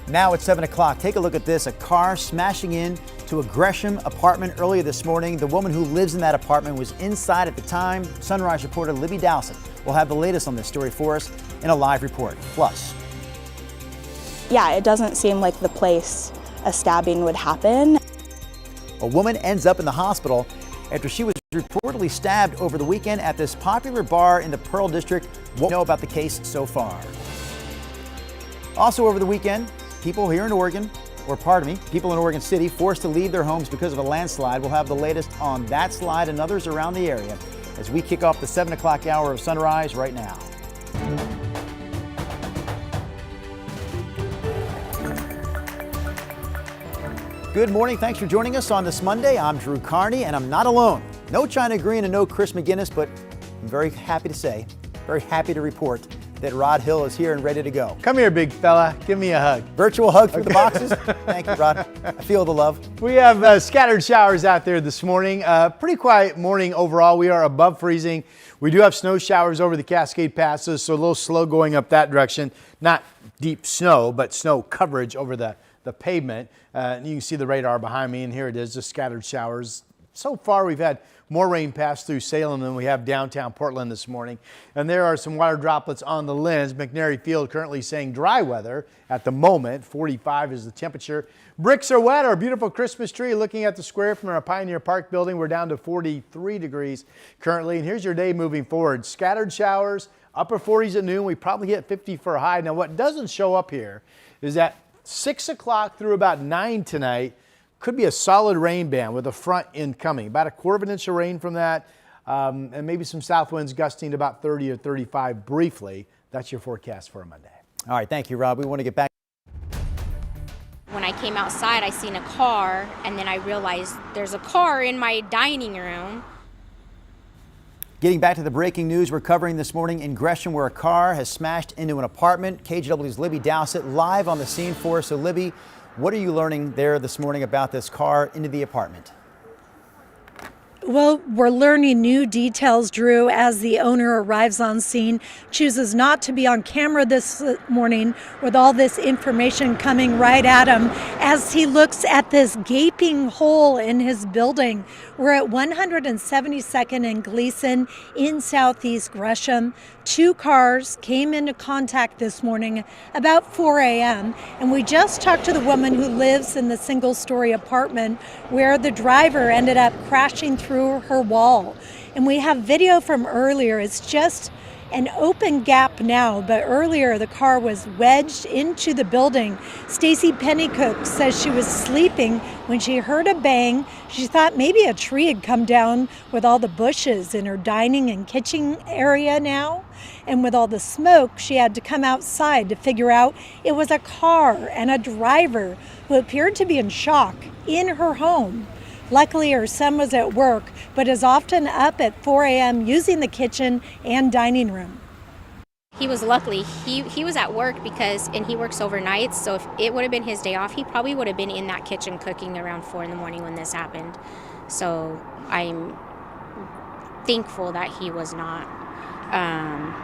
Now at 7 o'clock, take a look at this. A car smashing into a Gresham apartment earlier this morning. The woman who lives in that apartment was inside at the time. Sunrise reporter Libby Dowsett will have the latest on this story for us in a live report. Plus, yeah, it doesn't seem like the place a stabbing would happen. a woman ends up in the hospital after she was reportedly stabbed over the weekend at this popular bar in the Pearl District. What we know about the case so far. Also over the weekend, people here in Oregon, people in Oregon City forced to leave their homes because of a landslide. We'll have the latest on that slide and others around the area as we kick off the 7 o'clock hour of Sunrise right now. Good morning. Thanks for joining us on this Monday. I'm Drew Carney, and I'm not alone. No China Green and no Chris McGinnis, but I'm very happy to report that Rod Hill is here and ready to go. Come here, big fella. Give me a hug. Virtual hug through the boxes. Thank you, Rod. I feel the love. We have scattered showers out there this morning. Pretty quiet morning overall. We are above freezing. We do have snow showers over the Cascade Passes, so a little slow going up that direction. Not deep snow, but snow coverage over the pavement. You can see the radar behind me, and here it is, just scattered showers. So far, we've had more rain pass through Salem than we have downtown Portland this morning. And there are some water droplets on the lens. McNary Field currently saying dry weather at the moment. 45 is the temperature. Bricks are wet. Our beautiful Christmas tree looking at the square from our Pioneer Park building. We're down to 43 degrees currently. And here's your day moving forward. Scattered showers, upper 40s at noon. We probably hit 50 for a high. Now, what doesn't show up here is that 6 o'clock through about 9 tonight could be a solid rain band with a front incoming. About a quarter of an inch of rain from that, and maybe some south winds gusting to about 30 or 35 briefly. That's your forecast for a Monday. All right, thank you, Rob. We want to get back. When I came outside, I seen a car, and then I realized there's a car in my dining room. Getting back to the breaking news we're covering this morning in Gresham, where a car has smashed into an apartment. KGW's Libby Dowsett live on the scene for us. So, Libby, what are you learning there this morning about this car into the apartment? Well, we're learning new details, Drew, as the owner arrives on scene, chooses not to be on camera this morning with all this information coming right at him as he looks at this gaping hole in his building. We're at 172nd and Gleason in Southeast Gresham. Two cars came into contact this morning about 4 a.m. and we just talked to the woman who lives in the single-story apartment where the driver ended up crashing through her wall. And we have video from earlier. It's just an open gap now, but earlier the car was wedged into the building. Stacy Pennycook says she was sleeping when she heard a bang. She thought maybe a tree had come down with all the bushes in her dining and kitchen area now. And with all the smoke, she had to come outside to figure out it was a car and a driver who appeared to be in shock in her home. Luckily, her son was at work, but is often up at 4 a.m. using the kitchen and dining room. He was luckily, he was at work and he works overnight, so if it would have been his day off, he probably would have been in that kitchen cooking around 4 in the morning when this happened. So I'm thankful that he was not home.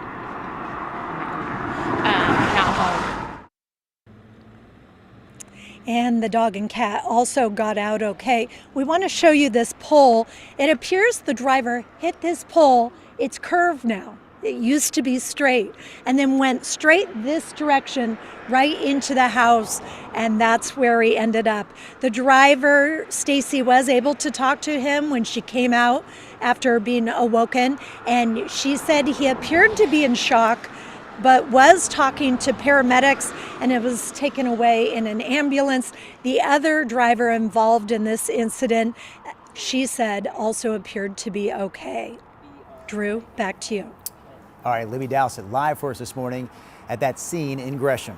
And the dog and cat also got out okay. We want to show you this pole. It appears the driver hit this pole. It's curved now. It used to be straight and then went straight this direction right into the house, and that's where he ended up. The driver, Stacy, was able to talk to him when she came out after being awoken, and she said he appeared to be in shock but was talking to paramedics, and it was taken away in an ambulance. The other driver involved in this incident, she said, also appeared to be okay. Drew, back to you. All right, Libby Dowsett live for us this morning at that scene in Gresham.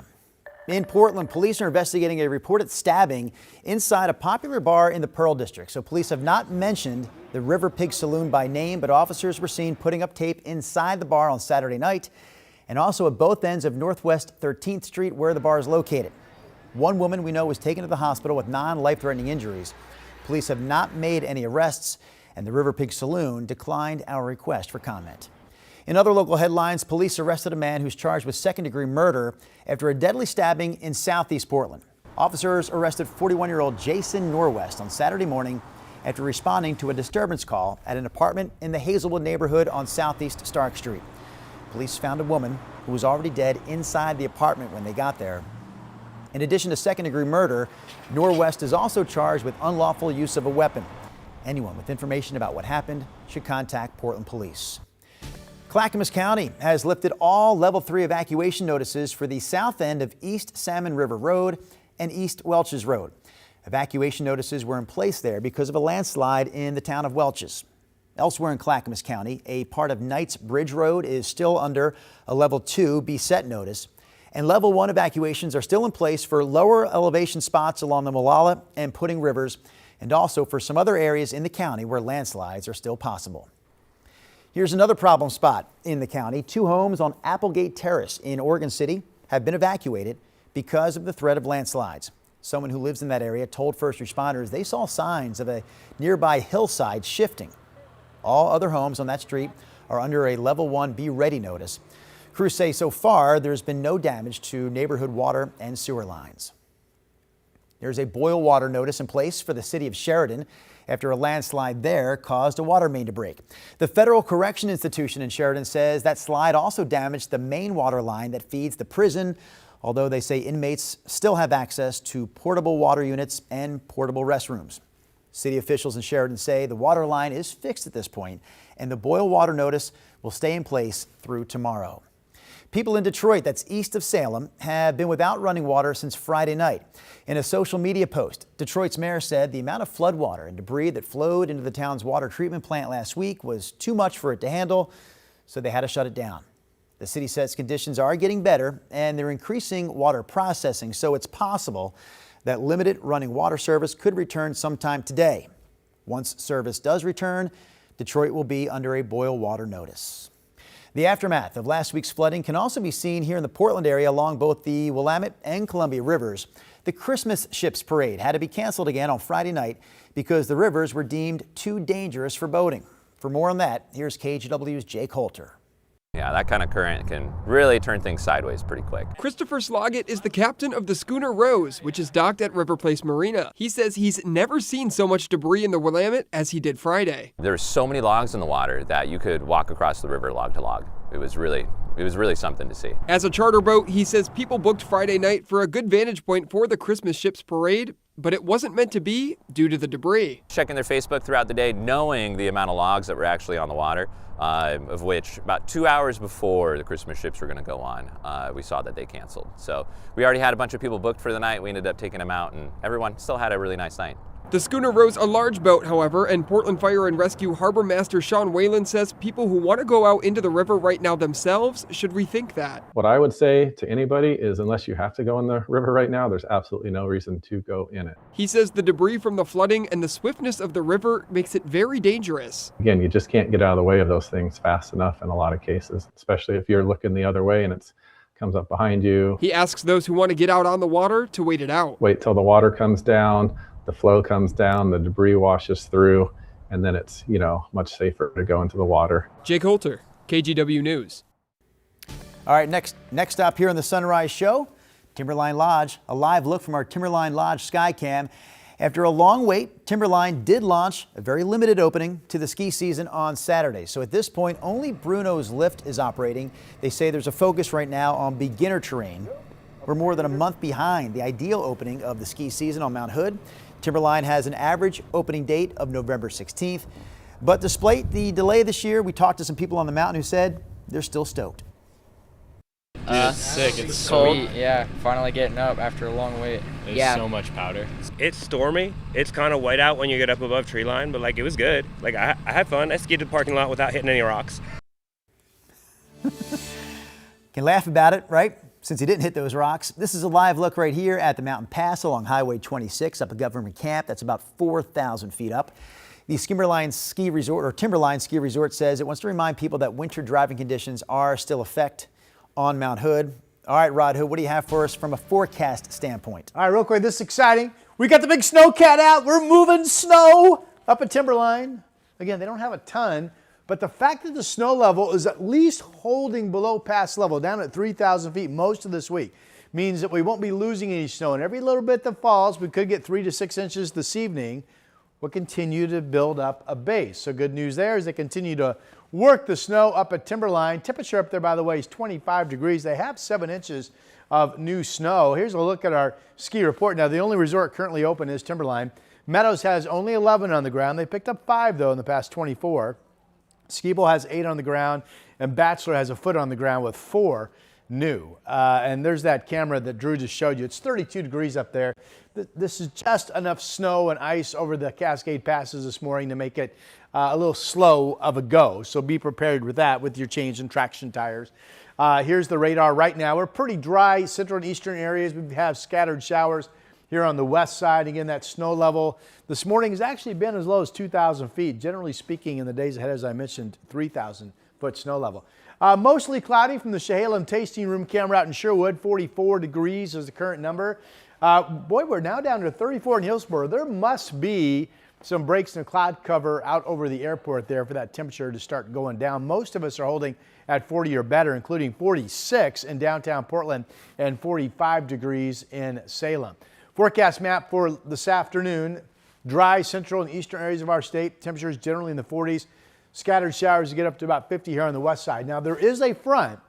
In Portland, police are investigating a reported stabbing inside a popular bar in the Pearl District. So police have not mentioned the River Pig Saloon by name, but officers were seen putting up tape inside the bar on Saturday night and also at both ends of Northwest 13th Street where the bar is located. One woman we know was taken to the hospital with non-life-threatening injuries. Police have not made any arrests, and the River Pig Saloon declined our request for comment. In other local headlines, police arrested a man who's charged with second-degree murder after a deadly stabbing in southeast Portland. Officers arrested 41-year-old Jason Norwest on Saturday morning after responding to a disturbance call at an apartment in the Hazelwood neighborhood on southeast Stark Street. Police found a woman who was already dead inside the apartment when they got there. In addition to second-degree murder, Norwest is also charged with unlawful use of a weapon. Anyone with information about what happened should contact Portland Police. Clackamas County has lifted all Level 3 evacuation notices for the south end of East Salmon River Road and East Welches Road. Evacuation notices were in place there because of a landslide in the town of Welches. Elsewhere in Clackamas County, a part of Knights Bridge Road is still under a Level 2 beset notice. And Level 1 evacuations are still in place for lower elevation spots along the Molalla and Pudding Rivers, and also for some other areas in the county where landslides are still possible. Here's another problem spot in the county. 2 homes on Applegate Terrace in Oregon City have been evacuated because of the threat of landslides. Someone who lives in that area told first responders they saw signs of a nearby hillside shifting. All other homes on that street are under a Level 1 Be Ready notice. Crews say so far there's been no damage to neighborhood water and sewer lines. There's a boil water notice in place for the city of Sheridan after a landslide there caused a water main to break. The Federal Correction Institution in Sheridan says that slide also damaged the main water line that feeds the prison, although they say inmates still have access to portable water units and portable restrooms. City officials in Sheridan say the water line is fixed at this point, and the boil water notice will stay in place through tomorrow. People in Detroit, that's east of Salem, have been without running water since Friday night. In a social media post, Detroit's mayor said the amount of floodwater and debris that flowed into the town's water treatment plant last week was too much for it to handle, so they had to shut it down. The city says conditions are getting better and they're increasing water processing, so it's possible that limited running water service could return sometime today. Once service does return, Detroit will be under a boil water notice. The aftermath of last week's flooding can also be seen here in the Portland area along both the Willamette and Columbia rivers. The Christmas Ships Parade had to be canceled again on Friday night because the rivers were deemed too dangerous for boating. For more on that, here's KGW's Jake Holter. Yeah, that kind of current can really turn things sideways pretty quick. Christopher Sloggett is the captain of the schooner Rose, which is docked at River Place Marina. He says he's never seen so much debris in the Willamette as he did Friday. There's so many logs in the water that you could walk across the river log to log. It was really something to see. As a charter boat, he says people booked Friday night for a good vantage point for the Christmas Ships Parade, but it wasn't meant to be due to the debris. Checking their Facebook throughout the day, knowing the amount of logs that were actually on the water, of which about 2 hours before the Christmas ships were going to go on, we saw that they canceled. So we already had a bunch of people booked for the night. We ended up taking them out, and everyone still had a really nice night. The schooner Rose, a large boat, however, and Portland Fire and Rescue Harbor Master Sean Whalen says people who want to go out into the river right now themselves should rethink that. What I would say to anybody is unless you have to go in the river right now, there's absolutely no reason to go in it. He says the debris from the flooding and the swiftness of the river makes it very dangerous. Again, you just can't get out of the way of those things fast enough in a lot of cases, especially if you're looking the other way and it comes up behind you. He asks those who want to get out on the water to wait it out. Wait till the water comes down, the flow comes down, the debris washes through, and then it's, much safer to go into the water. Jake Holter, KGW News. All right, next stop here on the Sunrise Show, Timberline Lodge. A live look from our Timberline Lodge Skycam. After a long wait, Timberline did launch a very limited opening to the ski season on Saturday. So at this point, only Bruno's lift is operating. They say there's a focus right now on beginner terrain. We're more than a month behind the ideal opening of the ski season on Mount Hood. Timberline has an average opening date of November 16th. But despite the delay this year, we talked to some people on the mountain who said they're still stoked. It's sick. It's cold. Sweet. Yeah, finally getting up after a long wait. There's so much powder. It's stormy. It's kind of white out when you get up above tree line, but it was good. I had fun. I skied to the parking lot without hitting any rocks. Can laugh about it, right? Since he didn't hit those rocks. This is a live look right here at the mountain pass along Highway 26 up at Government Camp. That's about 4,000 feet up. The Timberline Ski Resort says it wants to remind people that winter driving conditions are still effect on Mount Hood. All right, Rod Hood, what do you have for us from a forecast standpoint? All right, real quick, this is exciting. We got the big snowcat out. We're moving snow up at Timberline. Again, they don't have a ton, But the fact that the snow level is at least holding below past level, down at 3,000 feet most of this week, means that we won't be losing any snow. And every little bit that falls, we could get 3 to 6 inches this evening, will continue to build up a base. So good news there is they continue to work the snow up at Timberline. Temperature up there, by the way, is 25 degrees. They have 7 inches of new snow. Here's a look at our ski report. Now, the only resort currently open is Timberline. Meadows has only 11 on the ground. They picked up 5, though, in the past 24. Ski Bowl has 8 on the ground, and Bachelor has a foot on the ground with 4 new. And there's that camera that Drew just showed you. It's 32 degrees up there. This is just enough snow and ice over the Cascade Passes this morning to make it a little slow of a go. So be prepared with that with your change in traction tires. Here's the radar right now. We're pretty dry central and eastern areas. We have scattered showers here on the west side. Again, that snow level this morning has actually been as low as 2,000 feet. Generally speaking, in the days ahead, as I mentioned, 3,000 foot snow level. Mostly cloudy from the Chehalem Tasting Room camera out in Sherwood. 44 degrees is the current number. Boy, we're now down to 34 in Hillsborough. There must be some breaks in the cloud cover out over the airport there for that temperature to start going down. Most of us are holding at 40 or better, including 46 in downtown Portland and 45 degrees in Salem. Forecast map for this afternoon. Dry central and eastern areas of our state. Temperatures generally in the 40s. Scattered showers get up to about 50 here on the west side. Now, there is a front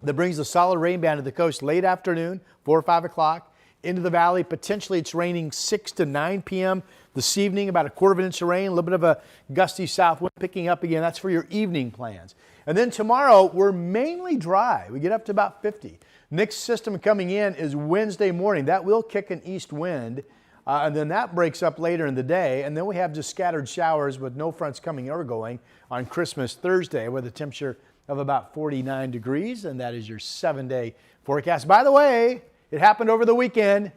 that brings a solid rain band to the coast late afternoon, 4 or 5 o'clock, into the valley. Potentially it's raining 6 to 9 p.m. this evening, about a quarter of an inch of rain, a little bit of a gusty south wind picking up again. That's for your evening plans. And then tomorrow, we're mainly dry. We get up to about 50. Next system coming in is Wednesday morning. That will kick an east wind. And then that breaks up later in the day. And then we have just scattered showers with no fronts coming or going on Christmas Thursday with a temperature of about 49 degrees. And that is your 7-day forecast. By the way, it happened over the weekend.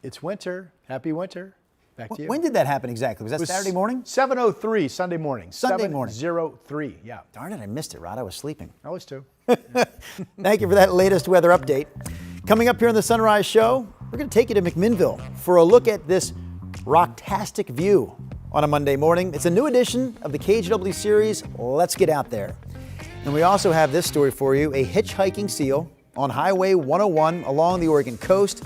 It's winter. Happy winter. Back to you. When did that happen exactly? Was that Saturday morning? 7:03 Sunday morning. Sunday morning. 7:03, yeah. Darn it, I missed it, Rod. I was sleeping. I was too. Thank you for that latest weather update. Coming up here on the Sunrise Show, we're going to take you to McMinnville for a look at this rocktastic view on a Monday morning. It's a new edition of the KGW series, Let's Get Out There. And we also have this story for you, a hitchhiking seal on Highway 101 along the Oregon coast.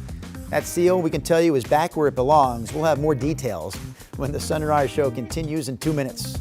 That seal, we can tell you, is back where it belongs. We'll have more details when the Sunrise Show continues in 2 minutes.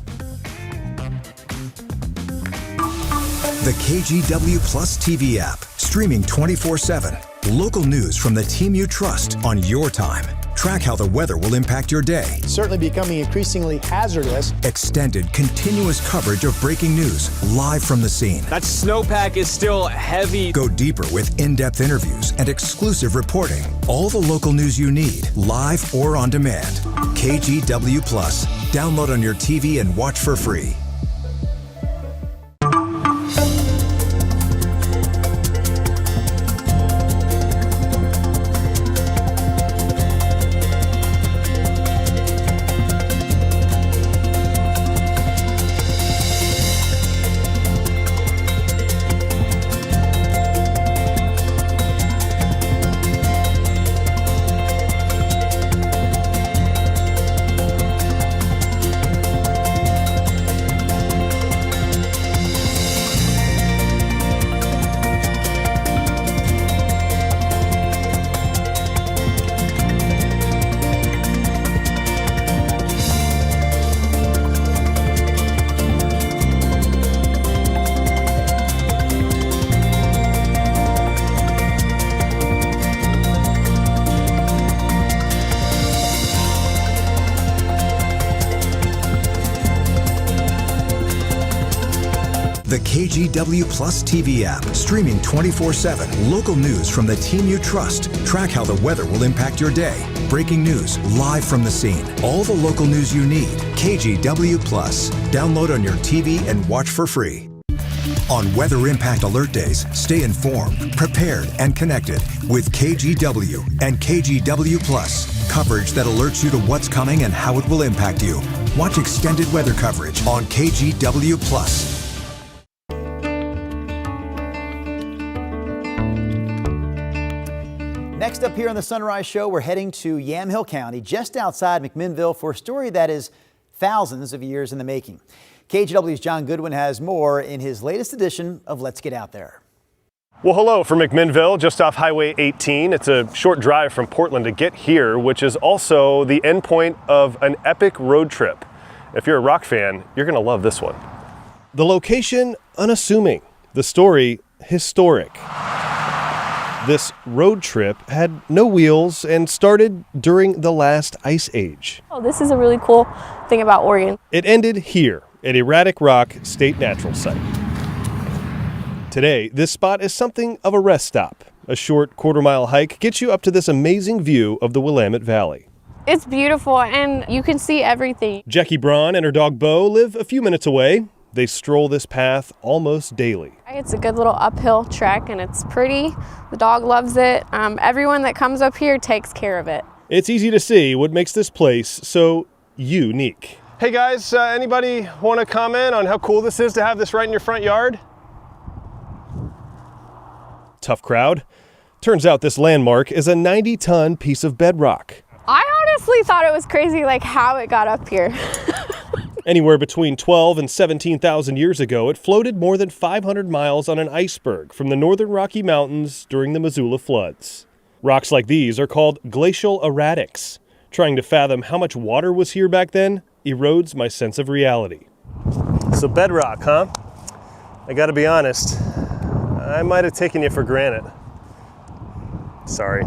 The KGW Plus TV app, streaming 24/7. Local news from the team you trust on your time. Track how the weather will impact your day. Certainly becoming increasingly hazardous. Extended, continuous coverage of breaking news live from the scene. That snowpack is still heavy. Go deeper with in-depth interviews and exclusive reporting. All the local news you need, live or on demand. KGW Plus. Download on your TV and watch for free. The KGW Plus TV app, streaming 24/7. Local news from the team you trust. Track how the weather will impact your day. Breaking news live from the scene. All the local news you need. KGW Plus. Download on your TV and watch for free. On Weather Impact Alert Days, stay informed, prepared, and connected with KGW and KGW Plus. Coverage that alerts you to what's coming and how it will impact you. Watch extended weather coverage on KGW Plus. Next up here on the Sunrise Show, we're heading to Yamhill County, just outside McMinnville, for a story that is thousands of years in the making. KGW's John Goodwin has more in his latest edition of Let's Get Out There. Well, hello from McMinnville, just off Highway 18. It's a short drive from Portland to get here, which is also the endpoint of an epic road trip. If you're a rock fan, you're going to love this one. The location, unassuming. The story, historic. This road trip had no wheels and started during the last ice age. Oh, this is a really cool thing about Oregon. It ended here at Erratic Rock State Natural Site. Today, this spot is something of a rest stop. A short quarter-mile hike gets you up to this amazing view of the Willamette Valley. It's beautiful and you can see everything. Jackie Braun and her dog Bo live a few minutes away. They stroll this path almost daily. It's a good little uphill trek and it's pretty. The dog loves it. Everyone that comes up here takes care of it. It's easy to see what makes this place so unique. Hey guys, anybody want to comment on how cool this is to have this right in your front yard? Tough crowd. Turns out this landmark is a 90-ton piece of bedrock. I honestly thought it was crazy like how it got up here. Anywhere between 12 and 17,000 years ago, it floated more than 500 miles on an iceberg from the northern Rocky Mountains during the Missoula floods. Rocks like these are called glacial erratics. Trying to fathom how much water was here back then erodes my sense of reality. So bedrock, huh? I gotta be honest, I might have taken you for granted. Sorry.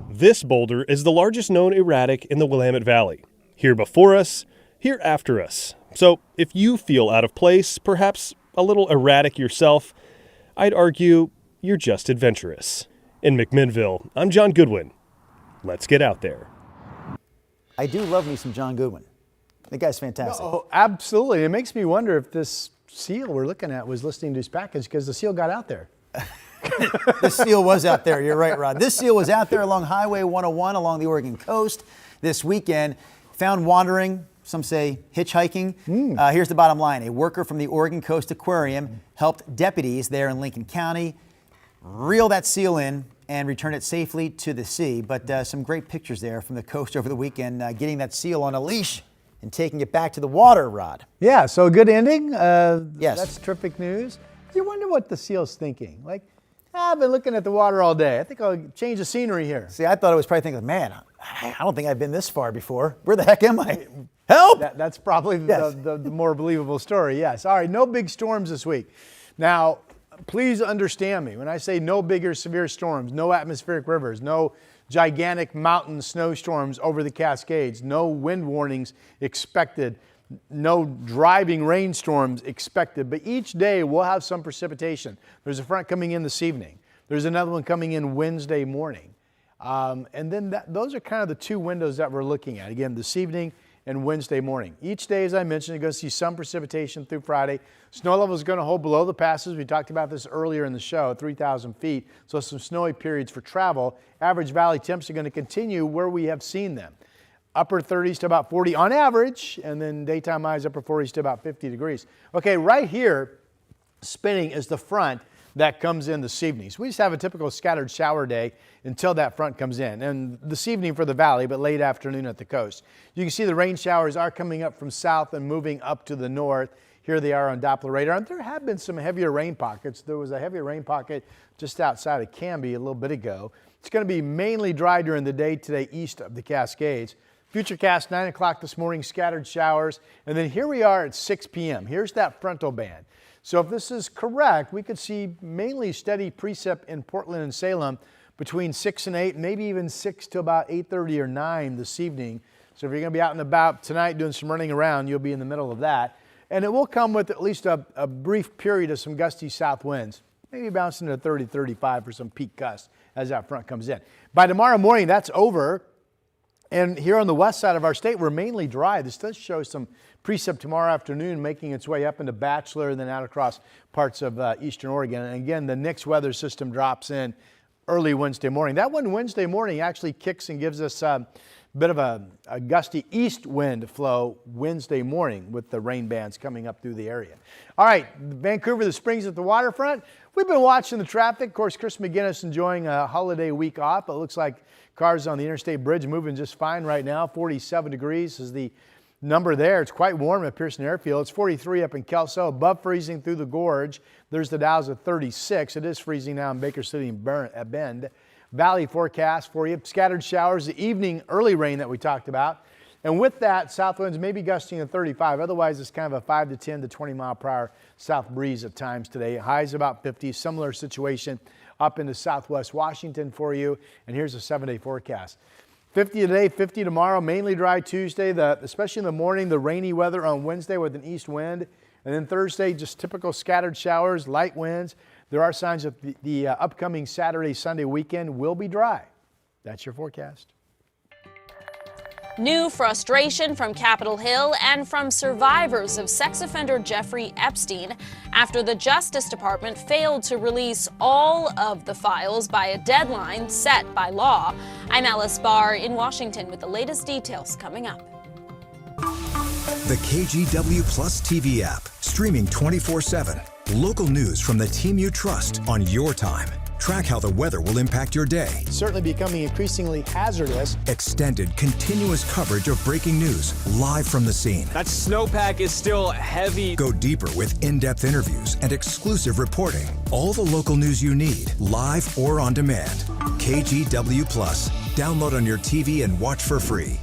This boulder is the largest known erratic in the Willamette Valley. Here before us, here after us. So if you feel out of place, perhaps a little erratic yourself, I'd argue you're just adventurous. In McMinnville, I'm John Goodwin. Let's get out there. I do love me some John Goodwin. The guy's fantastic. Oh, absolutely. It makes me wonder if this seal we're looking at was listening to his package because the seal got out there. The seal was out there. You're right, Rod. This seal was out there along Highway 101 along the Oregon coast this weekend. Found wandering, some say hitchhiking. Here's the bottom line. A worker from the Oregon Coast Aquarium helped deputies there in Lincoln County reel that seal in and return it safely to the sea. But some great pictures there from the coast over the weekend, getting that seal on a leash and taking it back to the water, Rod. Yeah, so a good ending. Yes. That's terrific news. You wonder what the seal's thinking. Like, I've been looking at the water all day. I think I'll change the scenery here. See, I thought it was probably thinking, man, I don't think I've been this far before. Where the heck am I? Help! That's probably the more believable story, yes. All right, no big storms this week. Now, please understand me. When I say no bigger severe storms, no atmospheric rivers, no gigantic mountain snowstorms over the Cascades, no wind warnings expected, no driving rainstorms expected, but each day we'll have some precipitation. There's a front coming in this evening. There's another one coming in Wednesday morning. And then those are kind of the two windows that we're looking at. Again, this evening and Wednesday morning. Each day, as I mentioned, you're going to see some precipitation through Friday. Snow level is going to hold below the passes. We talked about this earlier in the show, 3,000 feet. So some snowy periods for travel. Average valley temps are going to continue where we have seen them. Upper 30s to about 40 on average, and then daytime highs upper 40s to about 50 degrees. Okay, right here, spinning is the front that comes in this evening. So we just have a typical scattered shower day until that front comes in. And this evening for the valley, but late afternoon at the coast. You can see the rain showers are coming up from south and moving up to the north. Here they are on Doppler radar. And there have been some heavier rain pockets. There was a heavier rain pocket just outside of Canby a little bit ago. It's going to be mainly dry during the day today east of the Cascades. Futurecast 9 o'clock this morning, scattered showers. And then here we are at 6 p.m. Here's that frontal band. So if this is correct, we could see mainly steady precip in Portland and Salem between 6 and 8, maybe even 6 to about 8:30 or 9 this evening. So if you're going to be out and about tonight doing some running around, you'll be in the middle of that. And it will come with at least a brief period of some gusty south winds, maybe bouncing to 30, 35 for some peak gusts as that front comes in. By tomorrow morning, that's over. And here on the west side of our state, we're mainly dry. This does show some precip tomorrow afternoon making its way up into Bachelor and then out across parts of eastern Oregon. And again, the next weather system drops in early Wednesday morning. That one Wednesday morning actually kicks and gives us a bit of a gusty east wind flow Wednesday morning with the rain bands coming up through the area. All right, Vancouver, the Springs at the waterfront. We've been watching the traffic. Of course, Chris McGinnis enjoying a holiday week off. It looks like cars on the Interstate Bridge moving just fine right now. 47 degrees is the number there. It's quite warm at Pearson Airfield. It's 43 up in Kelso, above freezing through the gorge. There's the Dow's at 36. It is freezing now in Baker City and Bend. Valley forecast for you. Scattered showers, the evening early rain that we talked about. And with that, south winds may be gusting at 35. Otherwise, it's kind of a 5 to 10 to 20 mile per hour south breeze at times today. Highs about 50. Similar situation up into southwest Washington for you. And here's a 7-day forecast. 50 today, 50 tomorrow, mainly dry Tuesday, especially in the morning, the rainy weather on Wednesday with an east wind. And then Thursday, just typical scattered showers, light winds. There are signs that the upcoming Saturday, Sunday weekend will be dry. That's your forecast. New frustration from Capitol Hill and from survivors of sex offender Jeffrey Epstein after the Justice Department failed to release all of the files by a deadline set by law. I'm Alice Barr in Washington with the latest details coming up. The KGW Plus TV app, streaming 24/7. Local news from the team you trust on your time. Track how the weather will impact your day. Certainly becoming increasingly hazardous. Extended, continuous coverage of breaking news live from the scene. That snowpack is still heavy. Go deeper with in-depth interviews and exclusive reporting. All the local news you need, live or on demand. KGW Plus. Download on your TV and watch for free.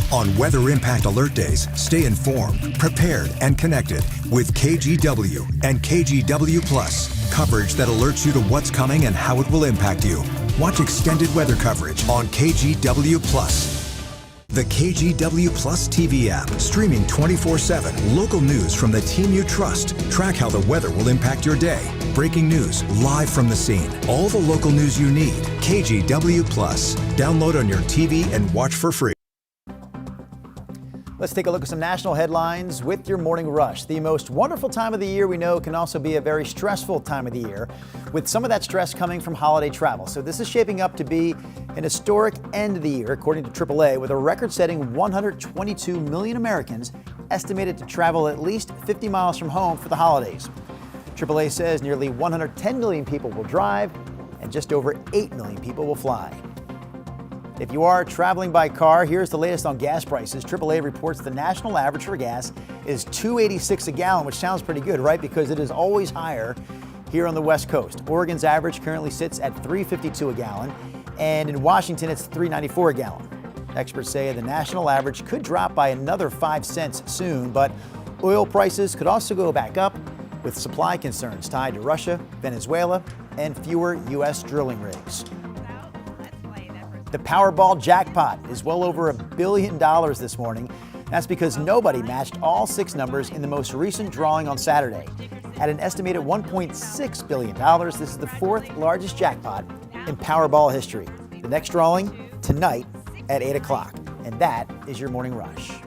On Weather Impact Alert Days, stay informed, prepared, and connected with KGW and KGW Plus. Coverage that alerts you to what's coming and how it will impact you. Watch extended weather coverage on KGW Plus. The KGW Plus TV app, streaming 24/7. Local news from the team you trust. Track how the weather will impact your day. Breaking news live from the scene. All the local news you need. KGW Plus. Download on your TV and watch for free. Let's take a look at some national headlines with your morning rush. The most wonderful time of the year we know can also be a very stressful time of the year, with some of that stress coming from holiday travel. So this is shaping up to be an historic end of the year, according to AAA, with a record-setting 122 million Americans estimated to travel at least 50 miles from home for the holidays. AAA says nearly 110 million people will drive and just over 8 million people will fly. If you are traveling by car, here's the latest on gas prices. AAA reports the national average for gas is $2.86 a gallon, which sounds pretty good, right? Because it is always higher here on the West Coast. Oregon's average currently sits at $3.52 a gallon, and in Washington, it's $3.94 a gallon. Experts say the national average could drop by another 5 cents soon, but oil prices could also go back up with supply concerns tied to Russia, Venezuela, and fewer U.S. drilling rigs. The Powerball jackpot is well over $1 billion this morning. That's because nobody matched all 6 numbers in the most recent drawing on Saturday. At an estimated $1.6 billion, this is the 4th largest jackpot in Powerball history. The next drawing tonight at 8 o'clock. And that is your morning rush.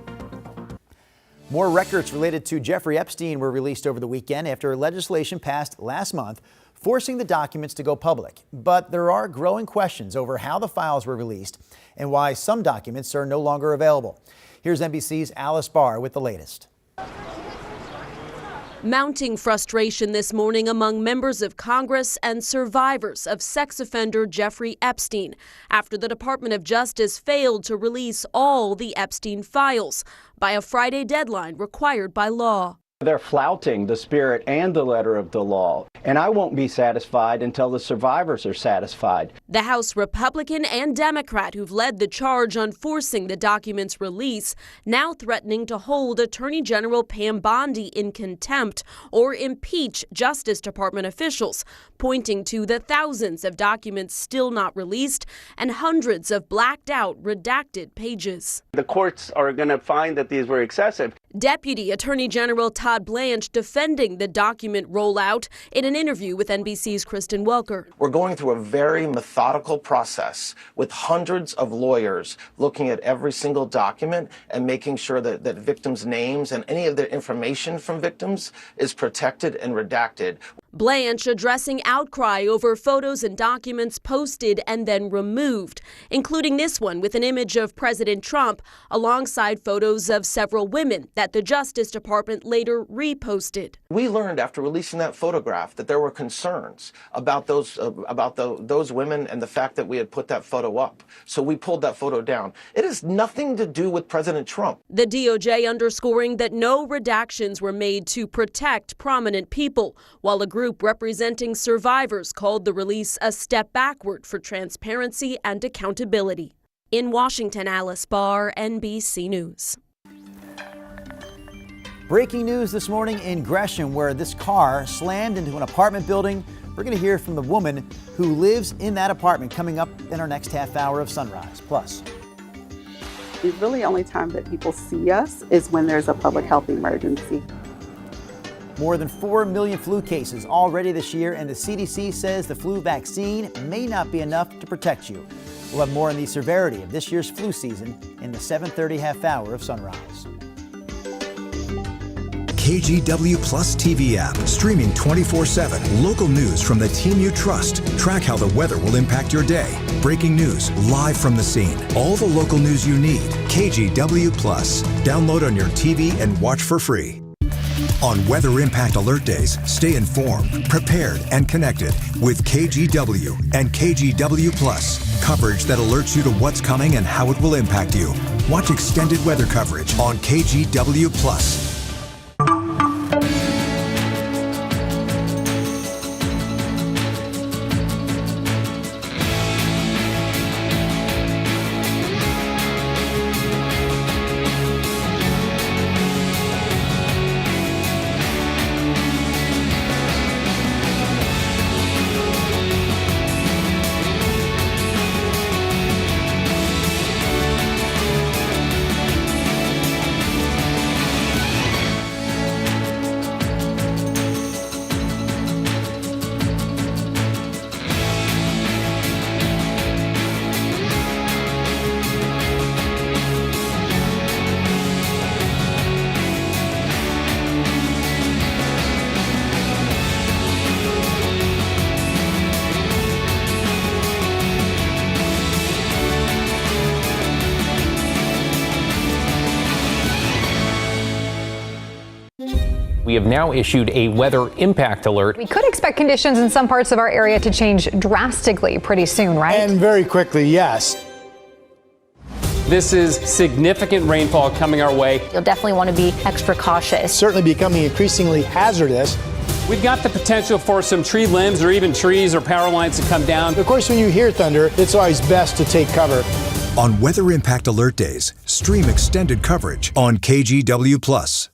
More records related to Jeffrey Epstein were released over the weekend after legislation passed last month forcing the documents to go public. But there are growing questions over how the files were released and why some documents are no longer available. Here's NBC's Alice Barr with the latest. Mounting frustration this morning among members of Congress and survivors of sex offender Jeffrey Epstein after the Department of Justice failed to release all the Epstein files by a Friday deadline required by law. They're flouting the spirit and the letter of the law, and I won't be satisfied until the survivors are satisfied. The House Republican and Democrat who've led the charge on forcing the document's release now threatening to hold Attorney General Pam Bondi in contempt or impeach Justice Department officials, pointing to the thousands of documents still not released and hundreds of blacked out, redacted pages. The courts are going to find that these were excessive. Deputy Attorney General Todd Blanche defending the document rollout in an interview with NBC's Kristen Welker. We're going through a very methodical process with hundreds of lawyers looking at every single document and making sure that victims' names and any of the information from victims is protected and redacted. Blanche addressing outcry over photos and documents posted and then removed, including this one with an image of President Trump alongside photos of several women that the Justice Department later reposted. We learned after releasing that photograph that there were concerns about those women and the fact that we had put that photo up. So we pulled that photo down. It has nothing to do with President Trump. The DOJ underscoring that no redactions were made to protect prominent people, while a group representing survivors called the release a step backward for transparency and accountability. In Washington, Alice Barr, NBC News. Breaking news this morning in Gresham, where this car slammed into an apartment building. We're going to hear from the woman who lives in that apartment coming up in our next half hour of Sunrise. Plus, the really only time that people see us is when there's a public health emergency. More than 4 million flu cases already this year, and the CDC says the flu vaccine may not be enough to protect you. We'll have more on the severity of this year's flu season in the 7:30 half hour of Sunrise. KGW Plus TV app, streaming 24/7. Local news from the team you trust. Track how the weather will impact your day. Breaking news live from the scene. All the local news you need. KGW Plus. Download on your TV and watch for free. On Weather Impact Alert Days, stay informed, prepared, and connected with KGW and KGW Plus. Coverage that alerts you to what's coming and how it will impact you. Watch extended weather coverage on KGW Plus. We have now issued a weather impact alert. We could expect conditions in some parts of our area to change drastically pretty soon, right? And very quickly, yes. This is significant rainfall coming our way. You'll definitely want to be extra cautious. Certainly becoming increasingly hazardous. We've got the potential for some tree limbs or even trees or power lines to come down. Of course, when you hear thunder, it's always best to take cover. On Weather Impact Alert Days, stream extended coverage on KGW Plus.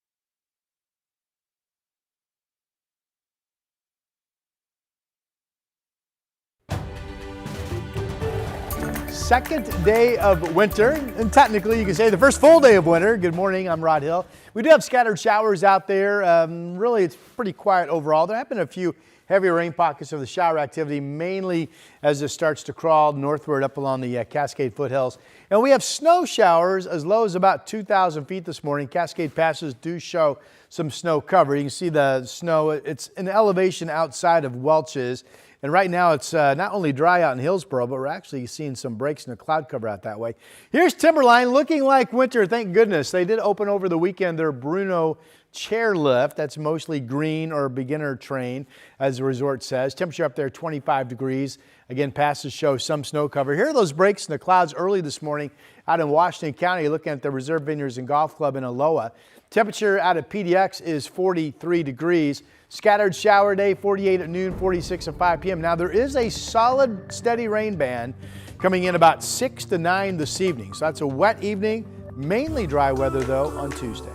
Second day of winter, and technically you can say the first full day of winter. Good morning, I'm Rod Hill. We do have scattered showers out there. Really, it's pretty quiet overall. There have been a few heavy rain pockets of the shower activity, mainly as it starts to crawl northward up along the Cascade foothills. And we have snow showers as low as about 2,000 feet this morning. Cascade passes do show some snow cover. You can see the snow. It's an elevation outside of Welch's. And right now it's not only dry out in Hillsboro, but we're actually seeing some breaks in the cloud cover out that way. Here's Timberline looking like winter, thank goodness. They did open over the weekend their Bruno chairlift. That's mostly green or beginner train, as the resort says. Temperature up there 25 degrees. Again, passes show some snow cover. Here are those breaks in the clouds early this morning out in Washington County, looking at the Reserve Vineyards and Golf Club in Aloha. Temperature out at PDX is 43 degrees. Scattered shower day, 48 at noon, 46 at 5 p.m. Now, there is a solid, steady rain band coming in about 6 to 9 this evening. So that's a wet evening, mainly dry weather, though, on Tuesday.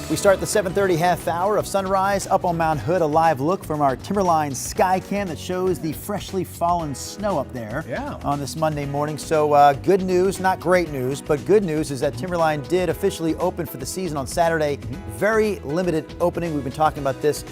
We start the 7:30 half hour of sunrise up on Mount Hood. A live look from our Timberline sky cam that shows the freshly fallen snow up there on this Monday morning. So good news, not great news, but good news is that Timberline did officially open for the season on Saturday. Very limited opening. We've been talking about this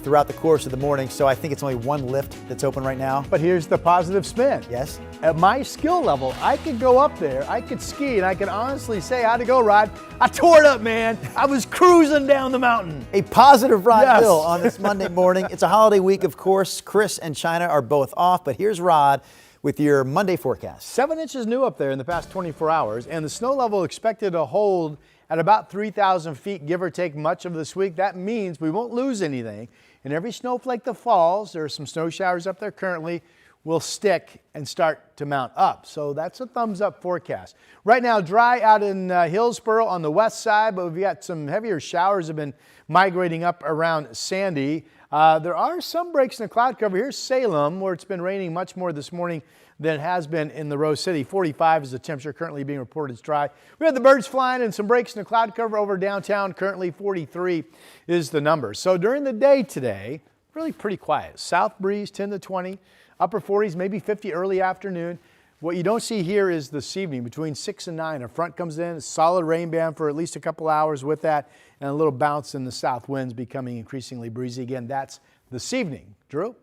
throughout the course of the morning, so I think it's only one lift that's open right now. But here's the positive spin. Yes? At my skill level, I could go up there, I could ski, and I can honestly say, how'd it go, Rod? I tore it up, man. I was cruising down the mountain. A positive Rod Hill on this Monday morning. It's a holiday week, of course. Chris and China are both off, but here's Rod with your Monday forecast. 7 inches new up there in the past 24 hours, and the snow level expected to hold at about 3,000 feet, give or take, much of this week. That means we won't lose anything. And every snowflake that falls, there are some snow showers up there currently, will stick and start to mount up. So that's a thumbs up forecast. Right now, dry out in Hillsboro on the west side, but we've got some heavier showers have been migrating up around Sandy. There are some breaks in the cloud cover. Here's Salem, where it's been raining much more this morning than it has been in the Rose City. 45 is the temperature currently being reported. It's dry. We had the birds flying and some breaks in the cloud cover over downtown. Currently 43 is the number. So during the day today, really pretty quiet. South breeze 10 to 20, upper 40s, maybe 50 early afternoon. What you don't see here is this evening between 6 and 9. A front comes in, a solid rain band for at least a couple hours with that, and a little bounce in the south winds becoming increasingly breezy. Again, that's this evening. Drew?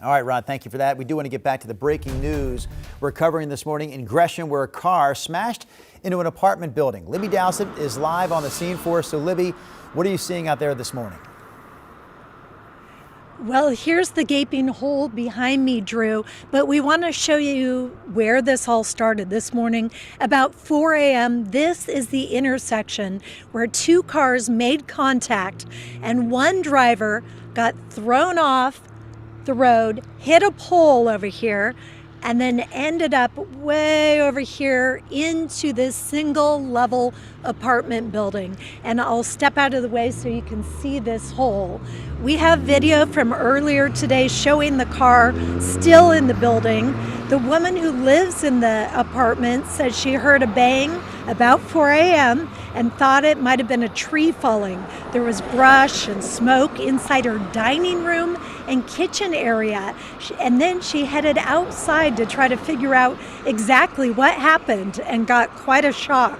All right, Rod, thank you for that. We do want to get back to the breaking news we're covering this morning in Gresham, where a car smashed into an apartment building. Libby Dowsett is live on the scene for us. So, Libby, what are you seeing out there this morning? Well, here's the gaping hole behind me, Drew, but we want to show you where this all started this morning. About 4 a.m., this is the intersection where two cars made contact and one driver got thrown off the road, hit a pole over here, and then ended up way over here into this single level apartment building. And I'll step out of the way so you can see this hole. We have video from earlier today showing the car still in the building. The woman who lives in the apartment said she heard a bang about 4 a.m. and thought it might have been a tree falling. There was brush and smoke inside her dining room and kitchen area. And then she headed outside to try to figure out exactly what happened and got quite a shock.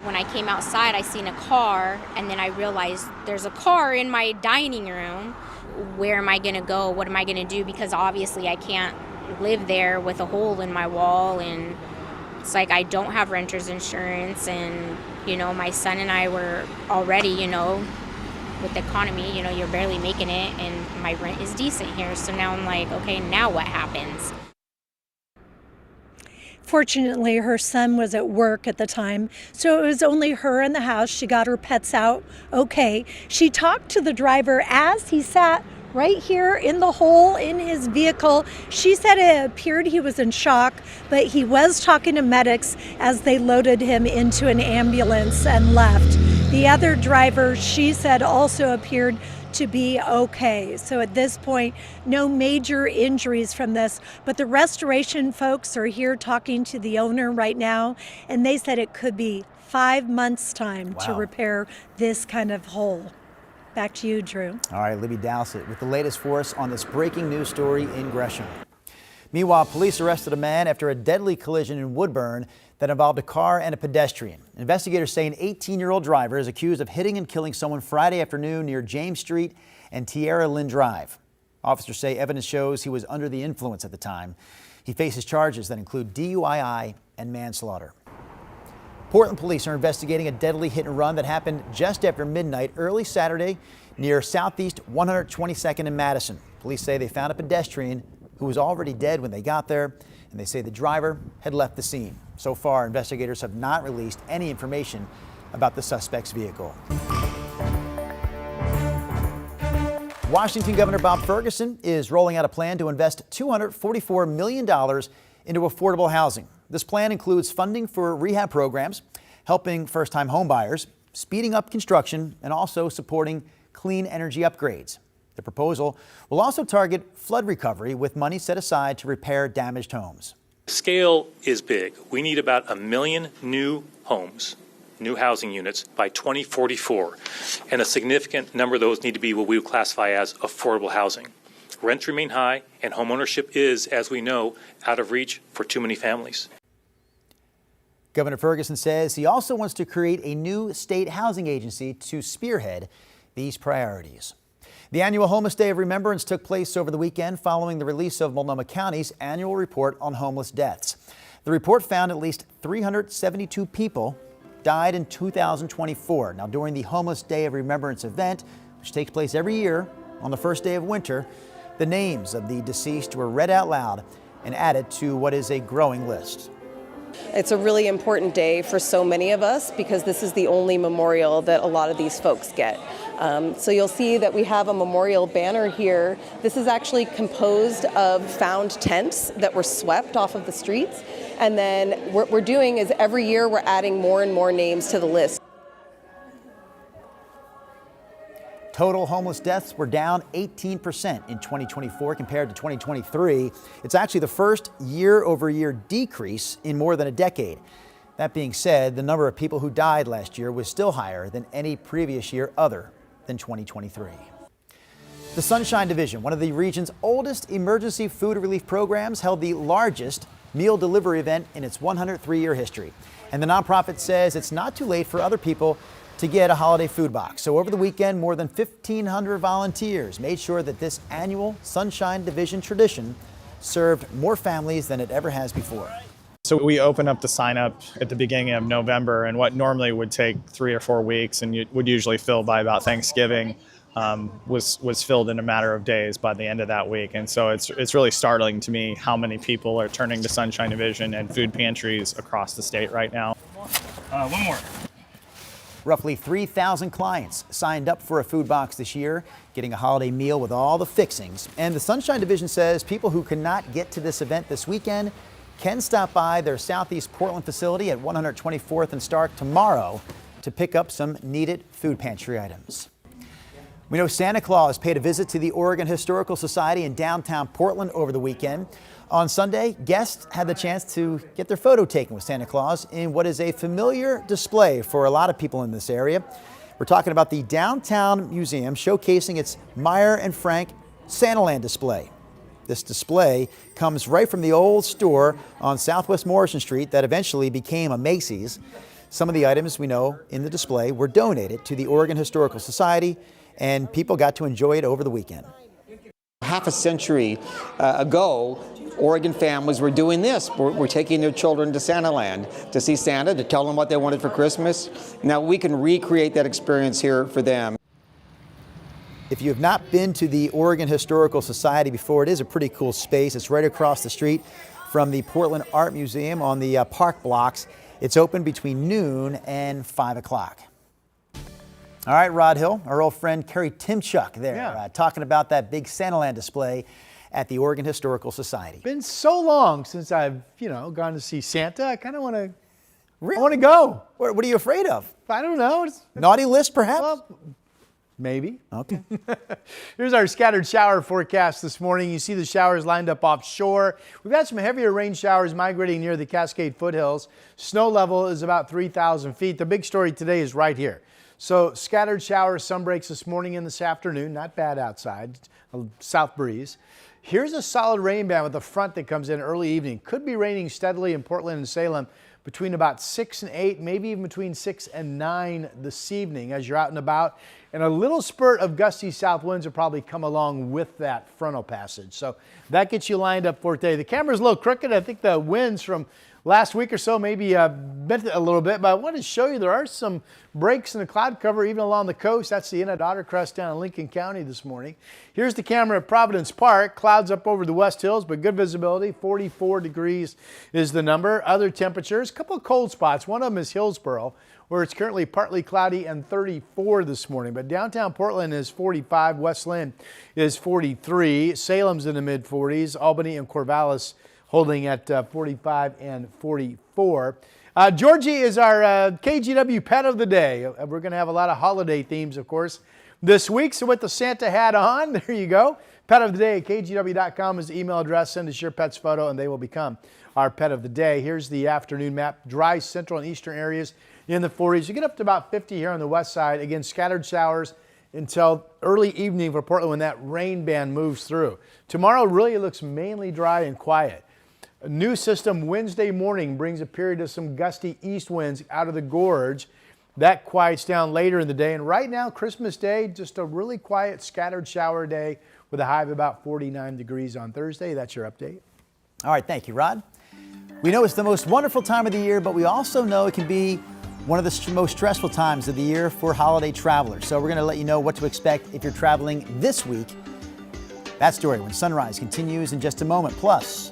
When I came outside, I seen a car, and then I realized there's a car in my dining room. Where am I gonna go? What am I gonna do? Because obviously I can't live there with a hole in my wall, and it's like I don't have renter's insurance, and you know, my son and I were already, you know, with the economy, you know, you're barely making it, and my rent is decent here. So now I'm like, okay, now what happens? Fortunately, her son was at work at the time, so it was only her in the house. She got her pets out okay. She talked to the driver as he sat right here in the hole in his vehicle. She said it appeared he was in shock, but he was talking to medics as they loaded him into an ambulance and left. The other driver, she said, also appeared to be okay. So at this point, no major injuries from this, but the restoration folks are here talking to the owner right now, and they said it could be 5 months' time to repair this kind of hole. Back to you, Drew. All right, Libby Dowsett with the latest for us on this breaking news story in Gresham. Meanwhile, police arrested a man after a deadly collision in Woodburn that involved a car and a pedestrian. Investigators say an 18-year-old driver is accused of hitting and killing someone Friday afternoon near James Street and Tierra Lynn Drive. Officers say evidence shows he was under the influence at the time. He faces charges that include DUI and manslaughter. Portland police are investigating a deadly hit and run that happened just after midnight early Saturday near Southeast 122nd and Madison. Police say they found a pedestrian who was already dead when they got there, and they say the driver had left the scene. So far, investigators have not released any information about the suspect's vehicle. Washington Governor Bob Ferguson is rolling out a plan to invest $244 million into affordable housing. This plan includes funding for rehab programs, helping first-time homebuyers, speeding up construction, and also supporting clean energy upgrades. The proposal will also target flood recovery with money set aside to repair damaged homes. Scale is big. We need about 1 million new homes, new housing units by 2044, and a significant number of those need to be what we would classify as affordable housing. Rents remain high, and homeownership is, as we know, out of reach for too many families. Governor Ferguson says he also wants to create a new state housing agency to spearhead these priorities. The annual Homeless Day of Remembrance took place over the weekend following the release of Multnomah County's annual report on homeless deaths. The report found at least 372 people died in 2024. Now, during the Homeless Day of Remembrance event, which takes place every year on the first day of winter, the names of the deceased were read out loud and added to what is a growing list. It's a really important day for so many of us because this is the only memorial that a lot of these folks get. So you'll see that we have a memorial banner here. This is actually composed of found tents that were swept off of the streets. And then what we're doing is every year we're adding more and more names to the list. Total homeless deaths were down 18% in 2024 compared to 2023. It's actually the first year-over-year decrease in more than a decade. That being said, the number of people who died last year was still higher than any previous year other than 2023. The Sunshine Division, one of the region's oldest emergency food relief programs, held the largest meal delivery event in its 103-year history. And the nonprofit says it's not too late for other people to get a holiday food box. So over the weekend, more than 1,500 volunteers made sure that this annual Sunshine Division tradition served more families than it ever has before. So we open up the sign up at the beginning of November, and what normally would take 3 or 4 weeks and would usually fill by about Thanksgiving was filled in a matter of days by the end of that week. And so it's really startling to me how many people are turning to Sunshine Division and food pantries across the state right now. One more. Roughly 3,000 clients signed up for a food box this year, getting a holiday meal with all the fixings. And the Sunshine Division says people who cannot get to this event this weekend can stop by their Southeast Portland facility at 124th and Stark tomorrow to pick up some needed food pantry items. We know Santa Claus paid a visit to the Oregon Historical Society in downtown Portland over the weekend. On Sunday, guests had the chance to get their photo taken with Santa Claus in what is a familiar display for a lot of people in this area. We're talking about the Downtown Museum showcasing its Meyer and Frank Santaland display. This display comes right from the old store on Southwest Morrison Street that eventually became a Macy's. Some of the items we know in the display were donated to the Oregon Historical Society, and people got to enjoy it over the weekend. Half a century ago, Oregon families were doing this. We're taking their children to Santaland to see Santa, to tell them what they wanted for Christmas. Now we can recreate that experience here for them. If you have not been to the Oregon Historical Society before, it is a pretty cool space. It's right across the street from the Portland Art Museum on the park blocks. It's open between noon and 5 o'clock. All right, Rod Hill, our old friend Kerry Timchuk there, talking about that big Santaland display at the Oregon Historical Society. Been so long since I've, gone to see Santa. I kind of want to. Really? I want to go. What are you afraid of? I don't know. Naughty list, perhaps? Well, maybe. Okay. Here's our scattered shower forecast this morning. You see the showers lined up offshore. We've had some heavier rain showers migrating near the Cascade foothills. Snow level is about 3,000 feet. The big story today is right here. So scattered showers, sun breaks this morning and this afternoon. Not bad outside. A south breeze. Here's a solid rain band with a front that comes in early evening. Could be raining steadily in Portland and Salem between about 6 and 8, maybe even between 6 and 9 this evening as you're out and about. And a little spurt of gusty south winds will probably come along with that frontal passage. So that gets you lined up for today. The camera's a little crooked. I think the winds from last week or so maybe bent it a little bit, but I want to show you there are some breaks in the cloud cover even along the coast. That's the Innit Otter Crest down in Lincoln County this morning. Here's the camera at Providence Park. Clouds up over the West Hills, but good visibility. 44 degrees is the number. Other temperatures, a couple of cold spots. One of them is Hillsboro, where it's currently partly cloudy and 34 this morning. But downtown Portland is 45. West Lynn is 43. Salem's in the mid 40s. Albany and Corvallis holding at 45 and 44. Georgie is our KGW pet of the day. We're going to have a lot of holiday themes, of course, this week. So with the Santa hat on, there you go. Pet of the day at kgw.com is the email address. Send us your pet's photo and they will become our pet of the day. Here's the afternoon map. Dry central and eastern areas in the 40s. You get up to about 50 here on the west side. Again, scattered showers until early evening for Portland when that rain band moves through. Tomorrow really looks mainly dry and quiet. A new system Wednesday morning brings a period of some gusty east winds out of the gorge. That quiets down later in the day. And right now, Christmas Day, just a really quiet scattered shower day with a high of about 49 degrees on Thursday. That's your update. All right, thank you, Rod. We know it's the most wonderful time of the year, but we also know it can be one of the most stressful times of the year for holiday travelers. So we're going to let you know what to expect if you're traveling this week. That story when Sunrise continues in just a moment. Plus,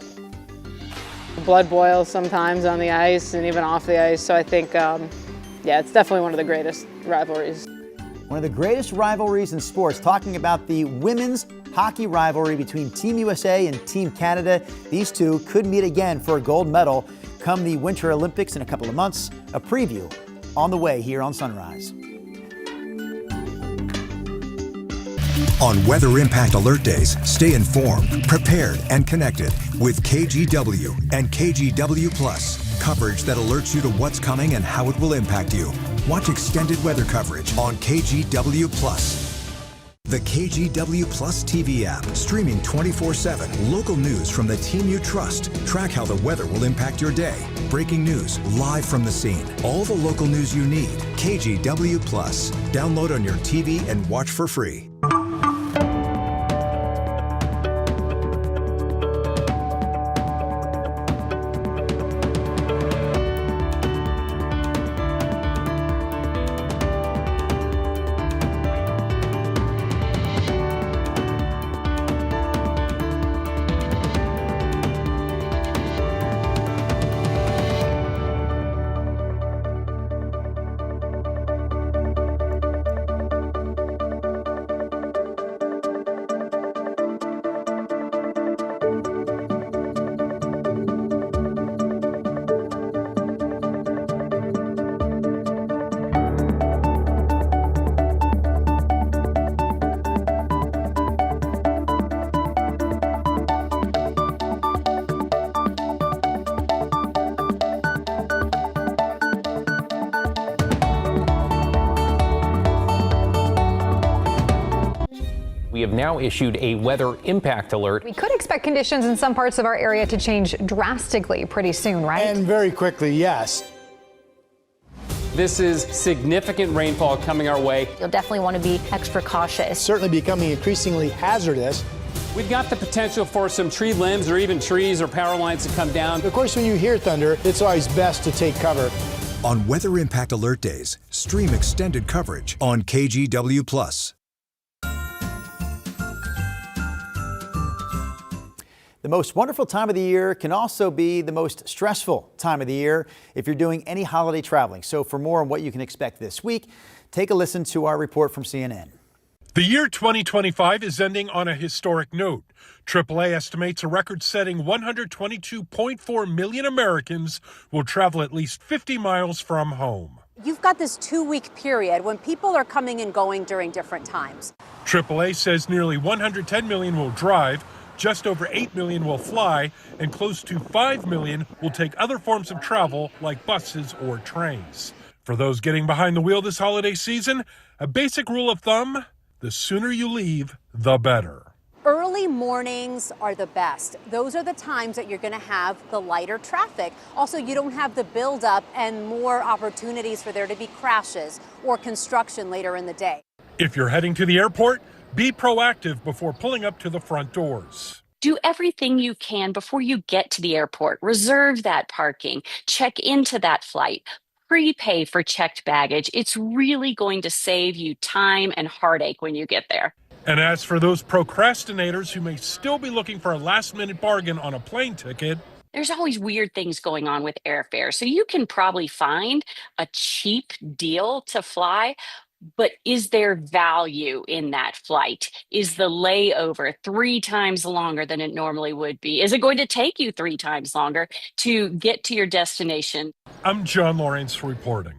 blood boils sometimes on the ice and even off the ice. So I think, yeah, it's definitely one of the greatest rivalries. One of the greatest rivalries in sports, talking about the women's hockey rivalry between Team USA and Team Canada. These two could meet again for a gold medal come the Winter Olympics in a couple of months. A preview on the way here on Sunrise. On Weather Impact Alert Days, stay informed, prepared, and connected with KGW and KGW Plus. Coverage that alerts you to what's coming and how it will impact you. Watch extended weather coverage on KGW Plus. The KGW Plus TV app, streaming 24/7. Local news from the team you trust. Track how the weather will impact your day. Breaking news live from the scene. All the local news you need. KGW Plus. Download on your TV and watch for free. We have now issued a weather impact alert. We could expect conditions in some parts of our area to change drastically pretty soon, right? And very quickly, yes. This is significant rainfall coming our way. You'll definitely want to be extra cautious. Certainly becoming increasingly hazardous. We've got the potential for some tree limbs or even trees or power lines to come down. Of course, when you hear thunder, it's always best to take cover. On Weather Impact Alert Days, stream extended coverage on KGW Plus. The most wonderful time of the year can also be the most stressful time of the year if you're doing any holiday traveling. So for more on what you can expect this week, take a listen to our report from CNN. The year 2025 is ending on a historic note. AAA estimates a record-setting 122.4 million Americans will travel at least 50 miles from home. You've got this 2-week period when people are coming and going during different times. AAA says nearly 110 million will drive, just over 8 million will fly, and close to 5 million will take other forms of travel like buses or trains. For those getting behind the wheel this holiday season, a basic rule of thumb: the sooner you leave, the better. Early mornings are the best. Those are the times that you're going to have the lighter traffic. Also, you don't have the buildup and more opportunities for there to be crashes or construction later in the day. If you're heading to the airport, be proactive before pulling up to the front doors. Do everything you can before you get to the airport. Reserve that parking, check into that flight, prepay for checked baggage. It's really going to save you time and heartache when you get there. And as for those procrastinators who may still be looking for a last-minute bargain on a plane ticket, There's always weird things going on with airfare, so you can probably find a cheap deal to fly. But is there value in that flight? Is the layover 3 times longer than it normally would be? Is it going to take you 3 times longer to get to your destination? I'm John Lawrence reporting.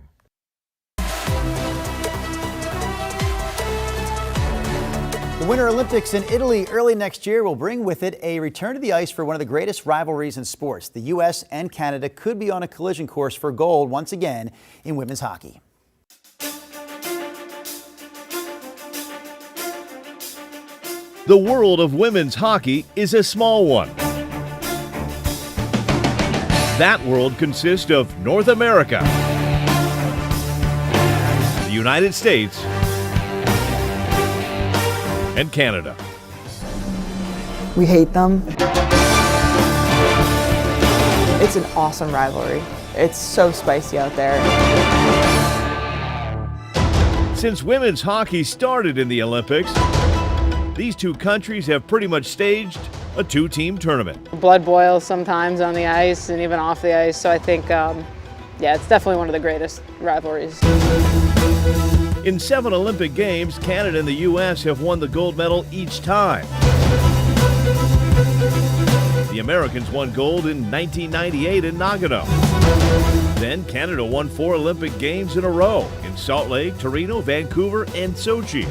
The Winter Olympics in Italy early next year will bring with it a return to the ice for one of the greatest rivalries in sports. The U.S. and Canada could be on a collision course for gold once again in women's hockey. The world of women's hockey is a small one. That world consists of North America, the United States, and Canada. We hate them. It's an awesome rivalry. It's so spicy out there. Since women's hockey started in the Olympics, these two countries have pretty much staged a two-team tournament. Blood boils sometimes on the ice and even off the ice, so I think, yeah, it's definitely one of the greatest rivalries. In 7 Olympic Games, Canada and the U.S. have won the gold medal each time. The Americans won gold in 1998 in Nagano. Then Canada won 4 Olympic Games in a row in Salt Lake, Torino, Vancouver, and Sochi.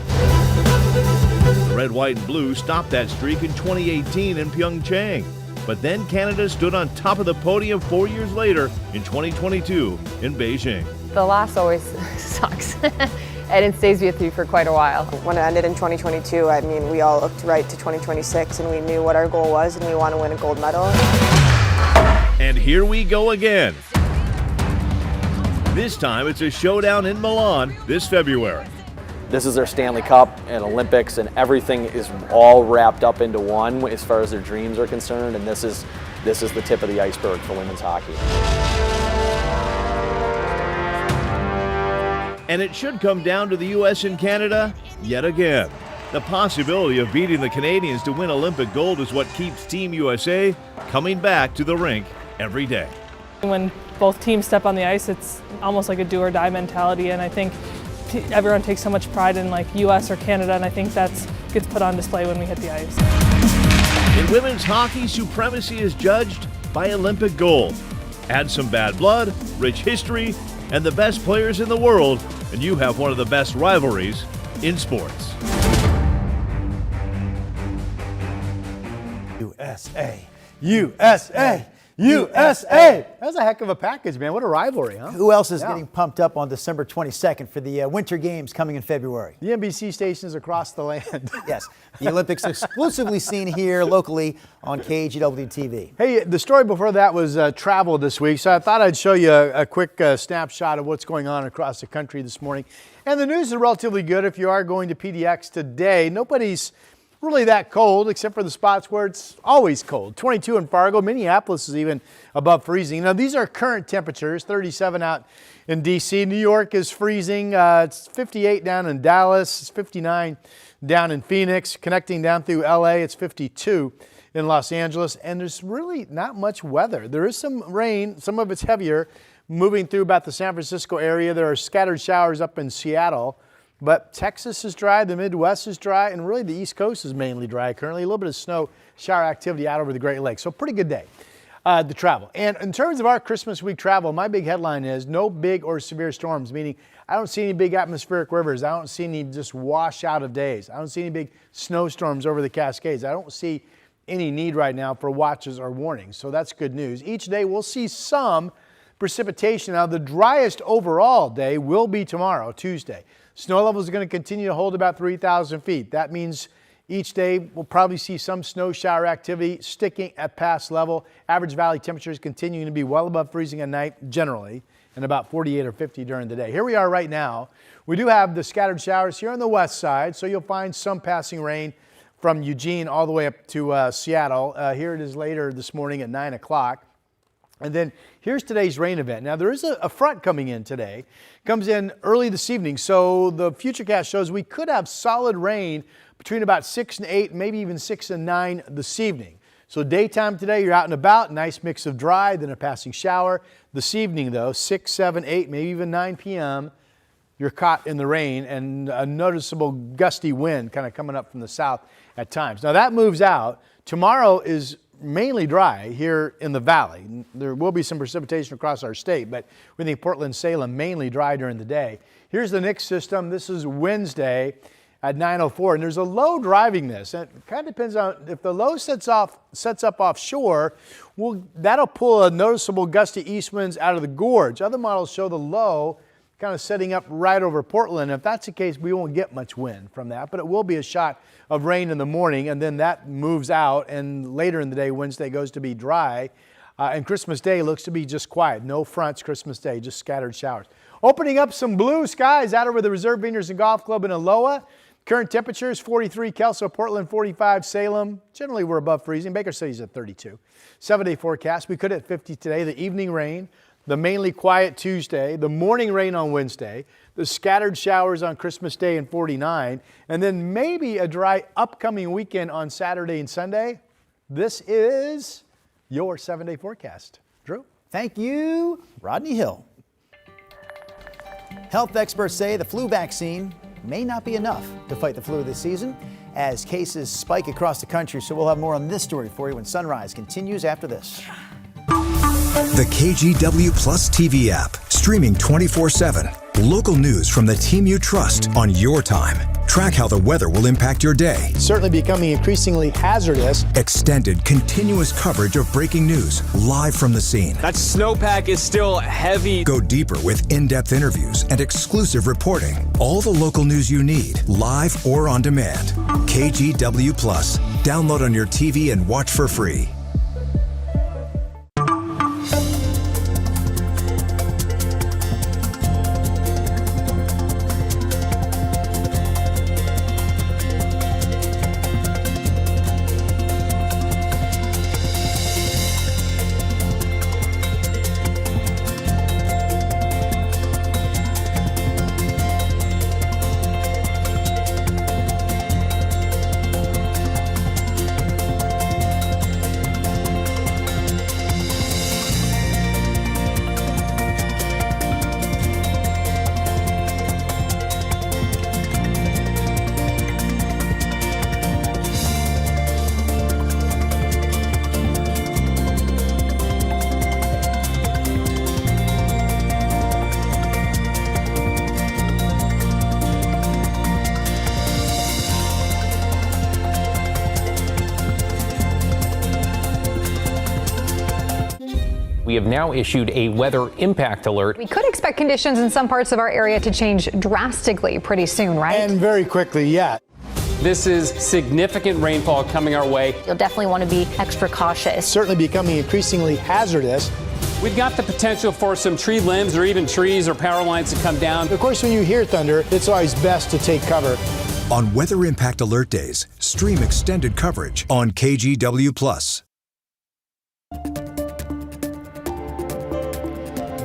The red, white, and blue stopped that streak in 2018 in Pyeongchang. But then Canada stood on top of the podium 4 years later in 2022 in Beijing. The loss always sucks, and it stays with you for quite a while. When it ended in 2022, I mean, we all looked right to 2026, and we knew what our goal was, and we want to win a gold medal. And here we go again. This time it's a showdown in Milan this February. This is their Stanley Cup and Olympics, and everything is all wrapped up into one as far as their dreams are concerned, and this is the tip of the iceberg for women's hockey. And it should come down to the U.S. and Canada yet again. The possibility of beating the Canadians to win Olympic gold is what keeps Team USA coming back to the rink every day. When both teams step on the ice, it's almost like a do or die mentality, and I think everyone takes so much pride in like U.S. or Canada, and I think that gets put on display when we hit the ice. In women's hockey, supremacy is judged by Olympic gold. Add some bad blood, rich history, and the best players in the world, and you have one of the best rivalries in sports. USA, USA, USA. That's a heck of a package, man. What a rivalry, huh? Who else is getting pumped up on December 22nd for the Winter Games coming in February? The NBC stations across the land. Yes, the Olympics exclusively seen here locally on KGW TV. Hey, the story before that was travel this week, so I thought I'd show you a quick snapshot of what's going on across the country this morning. And the news is relatively good if you are going to PDX today. Nobody's really that cold, except for the spots where it's always cold. 22 in Fargo. Minneapolis is even above freezing. Now, these are current temperatures, 37 out in D.C. New York is freezing. It's 58 down in Dallas. It's 59 down in Phoenix. Connecting down through L.A., it's 52 in Los Angeles. And there's really not much weather. There is some rain. Some of it's heavier moving through about the San Francisco area. There are scattered showers up in Seattle. But Texas is dry, the Midwest is dry, and really the East Coast is mainly dry currently. A little bit of snow shower activity out over the Great Lakes. So pretty good day to travel. And in terms of our Christmas week travel, my big headline is no big or severe storms, meaning I don't see any big atmospheric rivers. I don't see any just wash out of days. I don't see any big snowstorms over the Cascades. I don't see any need right now for watches or warnings. So that's good news. Each day we'll see some precipitation. Now the driest overall day will be tomorrow, Tuesday. Snow levels are going to continue to hold about 3,000 feet. That means each day we'll probably see some snow shower activity sticking at past level. Average valley temperatures continuing to be well above freezing at night generally, and about 48 or 50 during the day. Here we are right now. We do have the scattered showers here on the west side, so you'll find some passing rain from Eugene all the way up to Seattle. Here it is later this morning at 9 o'clock. And then here's today's rain event. Now there is a front coming in today. Comes in early this evening. So the Futurecast shows we could have solid rain between about 6 and 8, maybe even 6 and 9 this evening. So daytime today, you're out and about, nice mix of dry, then a passing shower. This evening though, 6, 7, 8, maybe even 9 p.m., you're caught in the rain and a noticeable gusty wind kind of coming up from the south at times. Now that moves out. Tomorrow is mainly dry here in the valley. There will be some precipitation across our state, but we think Portland, Salem, mainly dry during the day. Here's the next system. This is Wednesday at 9:04, and there's a low driving this. And it kind of depends on if the low sets up offshore, that'll pull a noticeable gusty east winds out of the gorge. Other models show the low kind of setting up right over Portland. If that's the case, we won't get much wind from that, but it will be a shot of rain in the morning, and then that moves out, and later in the day, Wednesday goes to be dry, and Christmas Day looks to be just quiet. No fronts Christmas Day, just scattered showers. Opening up some blue skies out over the Reserve Vineyards and Golf Club in Aloha. Current temperatures 43, Kelso, Portland 45, Salem. Generally we're above freezing. Baker City's at 32. 7-day forecast. We could hit 50 today. The evening rain. The mainly quiet Tuesday, the morning rain on Wednesday, the scattered showers on Christmas Day and 49, and then maybe a dry upcoming weekend on Saturday and Sunday. This is your 7-day forecast. Drew? Thank you, Rodney Hill. Health experts say the flu vaccine may not be enough to fight the flu this season as cases spike across the country. So we'll have more on this story for you when Sunrise continues after this. The KGW Plus TV app, streaming 24/7. Local news from the team you trust on your time. Track how the weather will impact your day. Certainly becoming increasingly hazardous. Extended, continuous coverage of breaking news live from the scene. That snowpack is still heavy. Go deeper with in-depth interviews and exclusive reporting. All the local news you need, live or on demand. KGW Plus. Download on your TV and watch for free. We have now issued a weather impact alert. We could expect conditions in some parts of our area to change drastically pretty soon, right? And very quickly, yeah. This is significant rainfall coming our way. You'll definitely want to be extra cautious. Certainly becoming increasingly hazardous. We've got the potential for some tree limbs or even trees or power lines to come down. Of course, when you hear thunder, it's always best to take cover. On Weather Impact Alert Days, stream extended coverage on KGW Plus.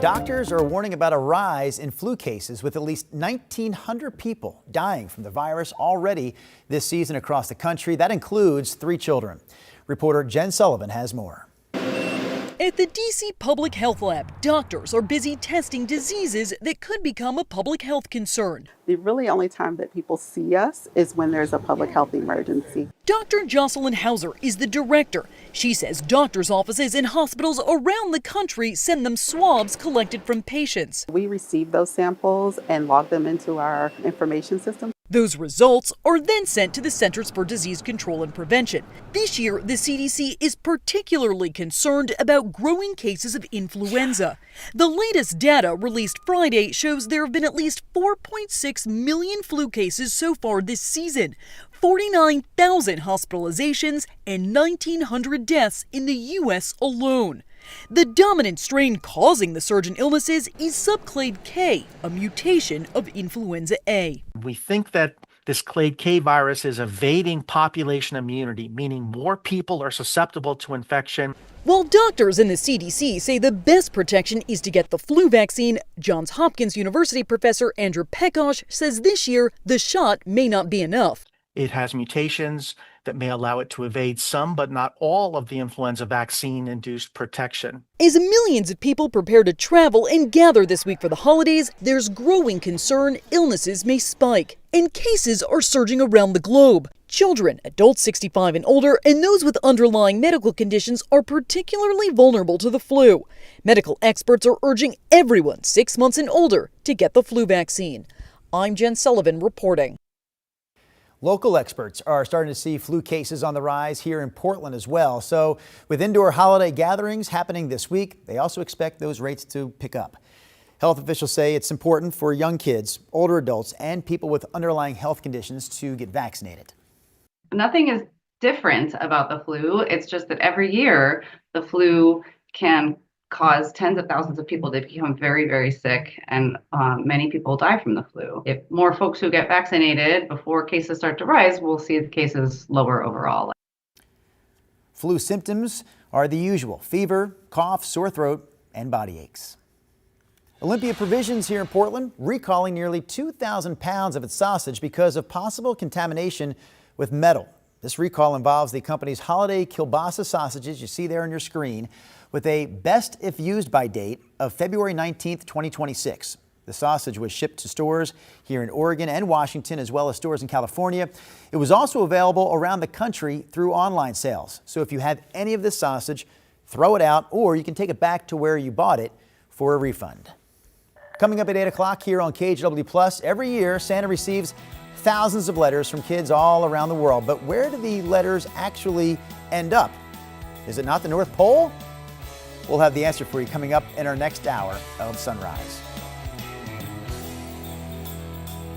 Doctors are warning about a rise in flu cases with at least 1,900 people dying from the virus already this season across the country. That includes 3 children. Reporter Jen Sullivan has more. At the DC Public Health Lab, doctors are busy testing diseases that could become a public health concern. The really only time that people see us is when there's a public health emergency. Dr. Jocelyn Hauser is the director. She says doctors' offices and hospitals around the country send them swabs collected from patients. We receive those samples and log them into our information system. Those results are then sent to the Centers for Disease Control and Prevention. This year, the CDC is particularly concerned about growing cases of influenza. The latest data released Friday shows there have been at least 4.6 million flu cases so far this season, 49,000 hospitalizations, and 1,900 deaths in the U.S. alone. The dominant strain causing the surge in illnesses is subclade K, a mutation of influenza A. We think that this clade K virus is evading population immunity, meaning more people are susceptible to infection. While doctors and the CDC say the best protection is to get the flu vaccine, Johns Hopkins University professor Andrew Pekosh says this year the shot may not be enough. It has mutations that may allow it to evade some, but not all, of the influenza vaccine-induced protection. As millions of people prepare to travel and gather this week for the holidays, there's growing concern illnesses may spike, and cases are surging around the globe. Children, adults 65 and older, and those with underlying medical conditions are particularly vulnerable to the flu. Medical experts are urging everyone 6 months and older to get the flu vaccine. I'm Jen Sullivan reporting. Local experts are starting to see flu cases on the rise here in Portland as well. So with indoor holiday gatherings happening this week, they also expect those rates to pick up. Health officials say it's important for young kids, older adults, and people with underlying health conditions to get vaccinated. Nothing is different about the flu. It's just that every year the flu can cause tens of thousands of people to become very, very sick, and many people die from the flu. If more folks who get vaccinated before cases start to rise, we'll see the cases lower overall. Flu symptoms are the usual: fever, cough, sore throat, and body aches. Olympia Provisions here in Portland recalling nearly 2,000 pounds of its sausage because of possible contamination with metal. This recall involves the company's holiday kielbasa sausages you see there on your screen, with a best if used by date of February 19th, 2026. The sausage was shipped to stores here in Oregon and Washington, as well as stores in California. It was also available around the country through online sales. So if you have any of this sausage, throw it out, or you can take it back to where you bought it for a refund. Coming up at 8 o'clock here on KGW Plus, every year Santa receives thousands of letters from kids all around the world. But where do the letters actually end up? Is it not the North Pole? We'll have the answer for you coming up in our next hour of Sunrise.